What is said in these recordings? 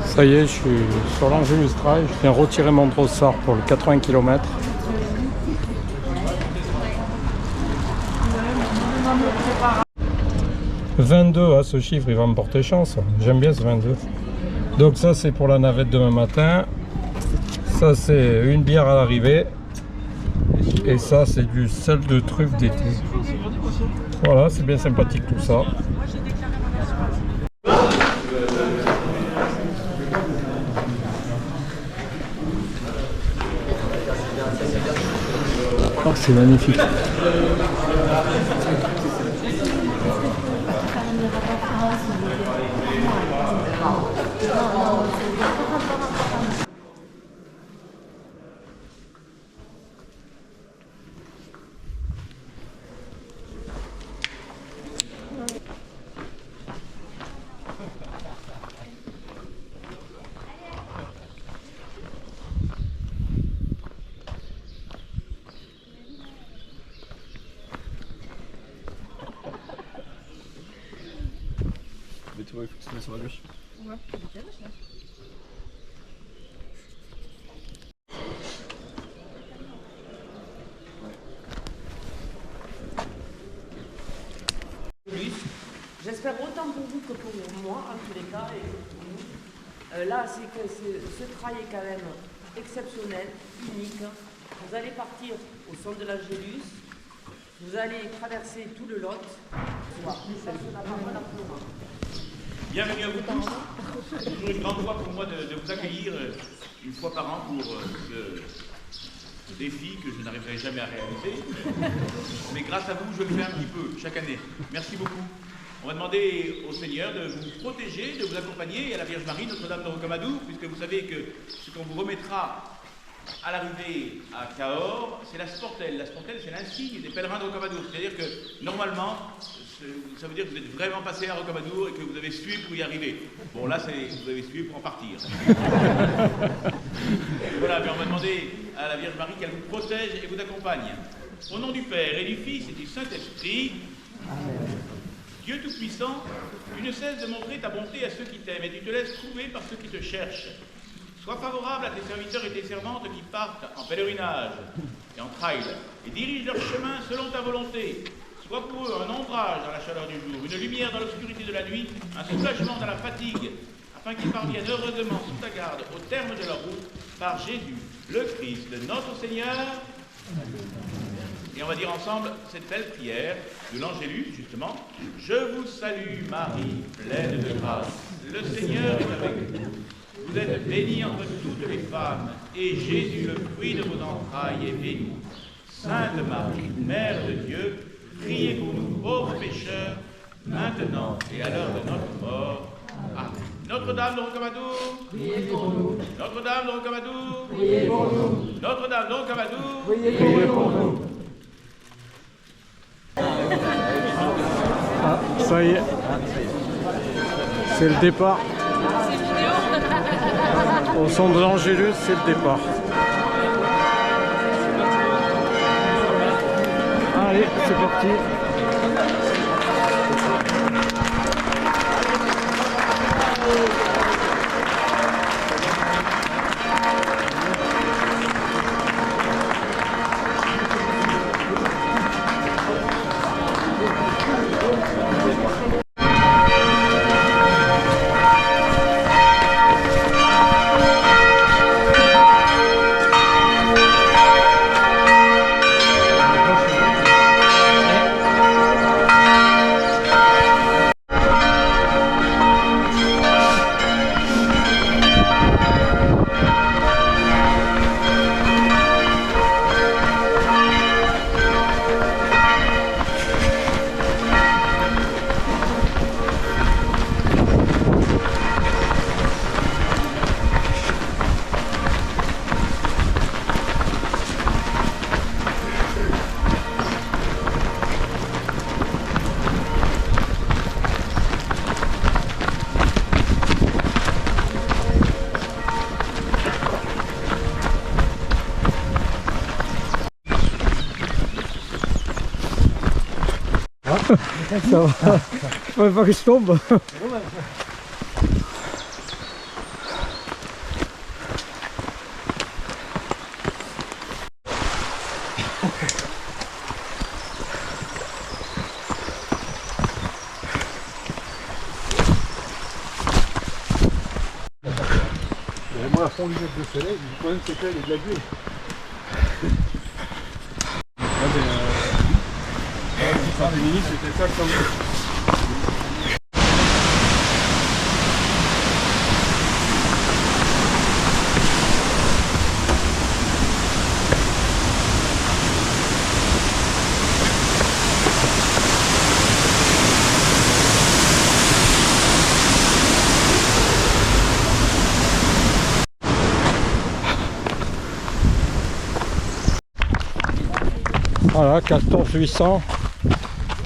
Ça y est, je suis sur l'Angelus Drive. Je viens retirer mon dossard pour le 80 km. « 22 à ce chiffre, il va me porter chance. J'aime bien ce 22. Donc ça, c'est pour la navette demain matin. Ça, c'est une bière à l'arrivée. Et ça, c'est du sel de truffe d'été. Voilà, c'est bien sympathique tout ça. Oh, c'est magnifique. Tu vois, il faut que tu te mets sur la gauche. Ouais, c'est bien, là. J'espère autant pour vous que pour moi, en tous les cas, et pour nous. Là, c'est que ce trail est quand même exceptionnel, unique. Vous allez partir au son de l'Angelus, vous allez traverser tout le Lot. Bienvenue à vous tous. C'est toujours une grande joie pour moi de vous accueillir une fois par an pour ce défi que je n'arriverai jamais à réaliser. Mais grâce à vous, je le fais un petit peu chaque année. Merci beaucoup. On va demander au Seigneur de vous protéger, de vous accompagner, et à la Vierge Marie, Notre-Dame de Rocamadour, puisque vous savez que ce qu'on vous remettra à l'arrivée à Cahors, c'est la sportelle. La sportelle, c'est l'insigne des pèlerins de Rocamadour. C'est-à-dire que, normalement, ça veut dire que vous êtes vraiment passé à Rocamadour et que vous avez suivi pour y arriver. Bon, là, vous avez suivi pour en partir. Voilà, mais on va demander à la Vierge Marie qu'elle vous protège et vous accompagne. Au nom du Père et du Fils et du Saint-Esprit, Dieu Tout-Puissant, tu ne cesses de montrer ta bonté à ceux qui t'aiment et tu te laisses trouver par ceux qui te cherchent. Sois favorable à tes serviteurs et tes servantes qui partent en pèlerinage et en trail et dirige leur chemin selon ta volonté. Sois pour eux un ombrage dans la chaleur du jour, une lumière dans l'obscurité de la nuit, un soulagement dans la fatigue, afin qu'ils parviennent heureusement sous ta garde au terme de leur route par Jésus, le Christ, notre Seigneur. Et on va dire ensemble cette belle prière de l'Angélus, justement. Je vous salue Marie, pleine de grâce. Le Seigneur est avec vous. Vous êtes bénie entre toutes les femmes, et Jésus, le fruit de vos entrailles, est béni. Sainte Marie, Mère de Dieu, priez pour nous pauvres pécheurs, maintenant et à l'heure de notre mort. Amen. Notre-Dame de Rocamadour, priez pour nous. Notre-Dame de Rocamadour, priez pour nous. Notre-Dame de Rocamadour, priez pour nous. Ah, ça y est. C'est le départ. Au son de l'Angélus, c'est le départ. Allez, c'est parti. Ça va. Faut pas que je tombe. Moi, à fond lunettes de soleil, le problème c'est qu'elle est de la buée. Des minutes, c'était ça comme. Voilà, 14 800,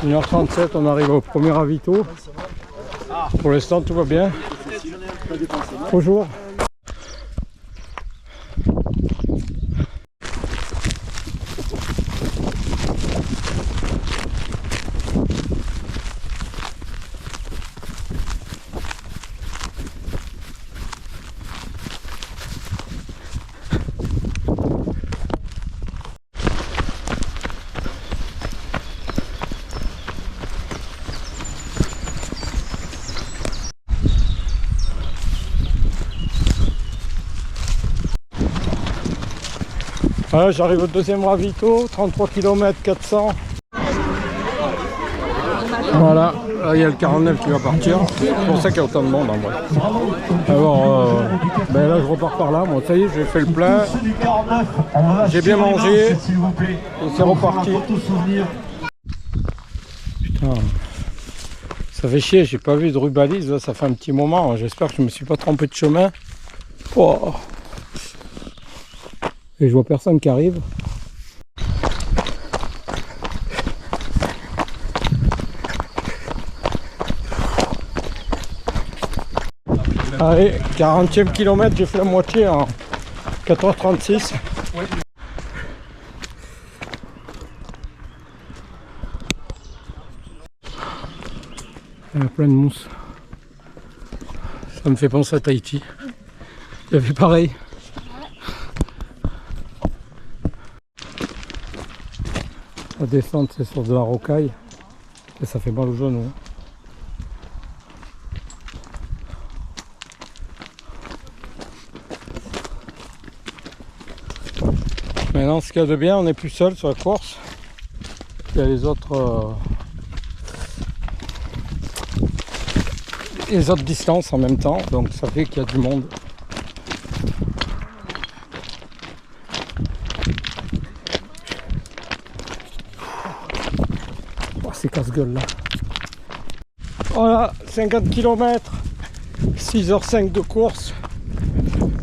1h37, on arrive au premier ravito. Pour l'instant, tout va bien. Bonjour. Voilà, j'arrive au deuxième ravito, 33 km 400. Voilà, là il y a le 49 qui va partir. C'est pour ça qu'il y a autant de monde en vrai. Alors, ben là je repars par là. Moi, ça y est, j'ai fait le plein. J'ai bien mangé. Et c'est reparti. Putain, ça fait chier, j'ai pas vu de rue balise. Là, ça fait un petit moment. J'espère que je me suis pas trompé de chemin. Oh. Et je vois personne qui arrive. Allez, 40e kilomètre, j'ai fait la moitié en 4h36. Il y a plein de mousse. Ça me fait penser à Tahiti. Il y avait pareil. La descente c'est sur de la rocaille et ça fait mal aux genoux. Maintenant ce qu'il y a de bien, on n'est plus seul sur la course. Il y a les autres distances en même temps, donc ça fait qu'il y a du monde. Ces casse-gueules là. Voilà, 50 km, 6h05 de course.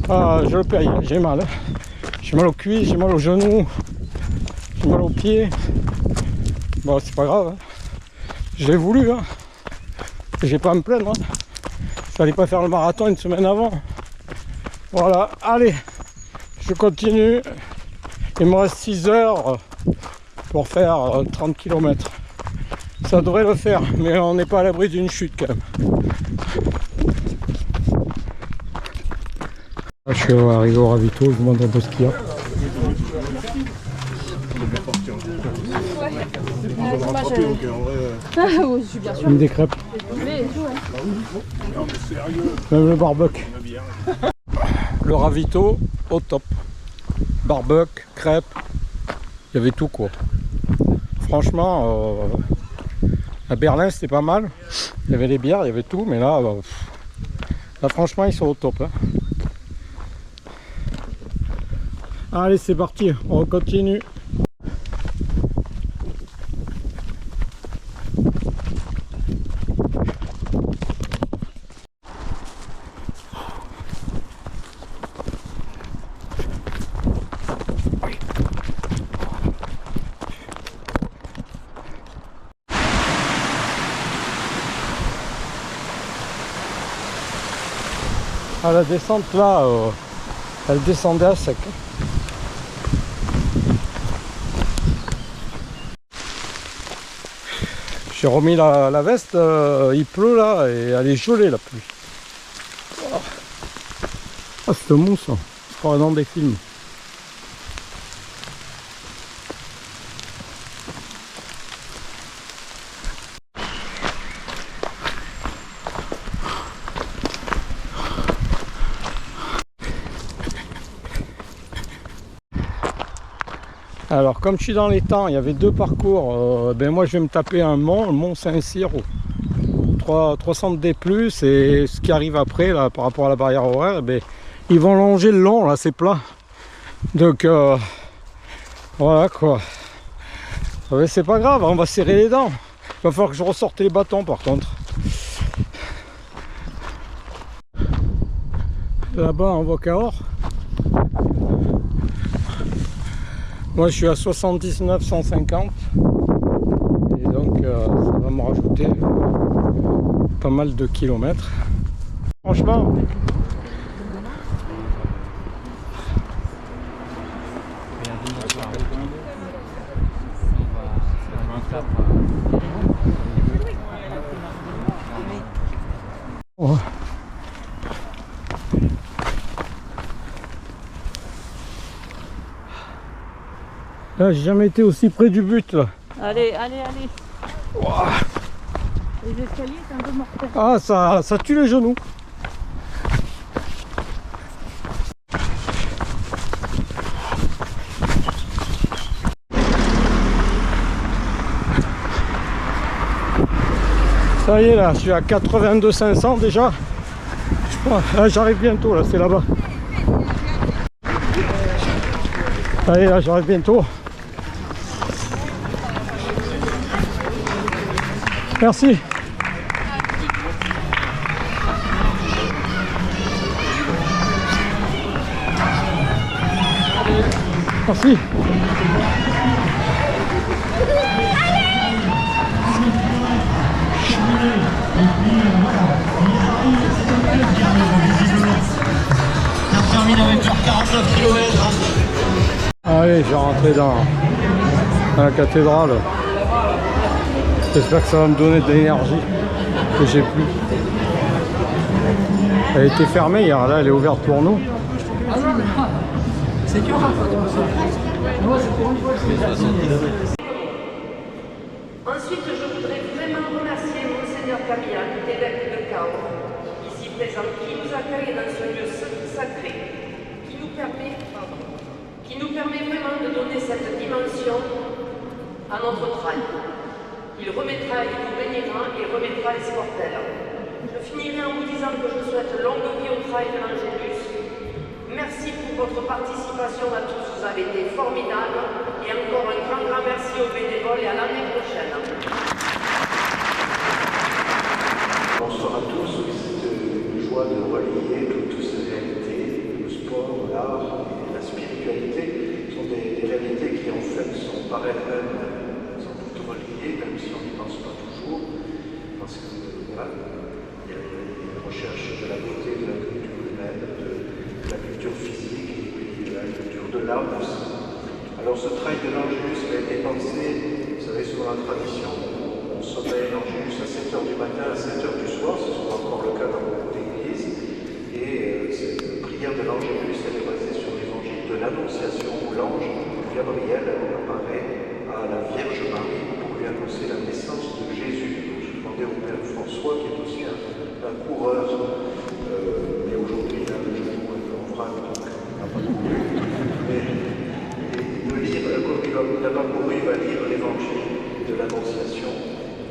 Ah, je le paye, j'ai mal. J'ai mal aux cuisses, j'ai mal aux genoux, j'ai mal aux pieds. Bon, c'est pas grave. Hein. Je l'ai voulu. Hein. J'ai pas à me plaindre. Hein. Fallait pas faire le marathon une semaine avant. Voilà, allez, je continue. Il me reste 6 heures pour faire 30 km. Ça devrait le faire, mais on n'est pas à l'abri d'une chute quand même. Là, je suis arrivé au ravito, je vous montre un peu ce qu'il y a. Oui, je suis bien sûr. Même des crêpes. Même le barbecue. Le ravito au top. Barbecue, crêpes, il y avait tout quoi. Franchement, à Berlin c'était pas mal. Il y avait les bières, il y avait tout, mais là, là franchement ils sont au top. Hein. Allez, c'est parti, on continue. À la descente là, elle descendait à sec. J'ai remis la veste, il pleut là et elle est gelée la pluie. Ah, cette mousse, c'est pas dans des films. Alors comme je suis dans les temps, il y avait 2 parcours, ben moi je vais me taper un mont, le mont Saint-Cyr, 300 D+, et ce qui arrive après là par rapport à la barrière horaire, ben, ils vont longer le long, là c'est plat. Donc voilà quoi. Ouais, c'est pas grave, on va serrer les dents. Il va falloir que je ressorte les bâtons par contre. Là-bas on voit Cahors. Moi je suis à 79 150 et donc ça va me rajouter pas mal de kilomètres. Franchement, oh. Là, j'ai jamais été aussi près du but là. Allez, allez, allez. Wow. Les escaliers, c'est un peu mortel. Ah, ça tue les genoux. Ça y est, là, je suis à 82 500 déjà. Là, j'arrive bientôt, là, c'est là-bas. Ça y est, là, j'arrive bientôt. Merci. Merci. Allez, je vais rentrer dans la cathédrale. J'espère que ça va me donner de l'énergie que j'ai plus. Elle était fermée hier, là elle est ouverte pour nous. Ensuite, je voudrais vraiment remercier Monseigneur Camillac, évêque de Cahors, ici présent, qui nous accueille dans ce lieu sacré, qui nous permet vraiment de donner cette dimension à notre trail. Il vous bénira et remettra les sportels. Je finirai en vous disant que je souhaite longue vie au trail de l'Angélus. Merci pour votre participation à tous, vous avez été formidables. Et encore un grand merci aux bénévoles et à l'année prochaine. Bonsoir à tous, c'est une joie de relier toutes ces réalités, le sport, l'art et la spiritualité sont des réalités qui en fait sont par elles-mêmes reliées, même si on n'y pense pas toujours, parce que voilà, il y a une recherche de la beauté de la culture humaine, de la culture physique et puis de la culture de l'âme aussi. Alors ce trail de l'Angélus a été pensé, vous savez, selon la tradition, on sommeille l'Angélus à 7h du matin, à 7h du soir, ce sera encore le cas dans beaucoup d'églises, et cette prière de l'Angélus, elle est basée sur l'évangile de l'Annonciation, où l'ange Gabriel apparaît à la Vierge Marie pour lui annoncer la naissance de Jésus. J'ai demandé au Père François, qui est aussi un coureur, mais aujourd'hui il a le genou en vrac, donc il n'a pas couru, mais de lire, comme il n'a pas couru, il va lire l'évangile de l'Annonciation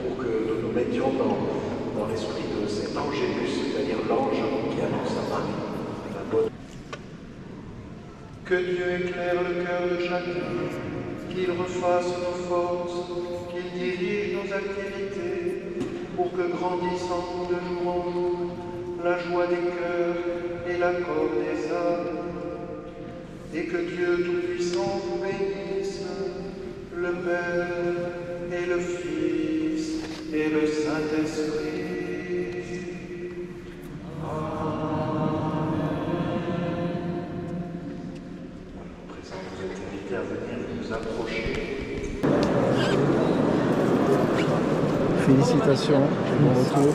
pour que nous nous mettions dans l'esprit de cet Angélus, c'est-à-dire l'ange qui annonce à Marie la bonne. Que Dieu éclaire le cœur de chacun, qu'il refasse nos forces, qu'il dirige nos activités, pour que grandissant de jour en jour, la joie des cœurs et l'accord des âmes, et que Dieu Tout-Puissant vous bénisse, le Père et le Fils et le Saint-Esprit. À venir nous approcher. Félicitations, bon retour.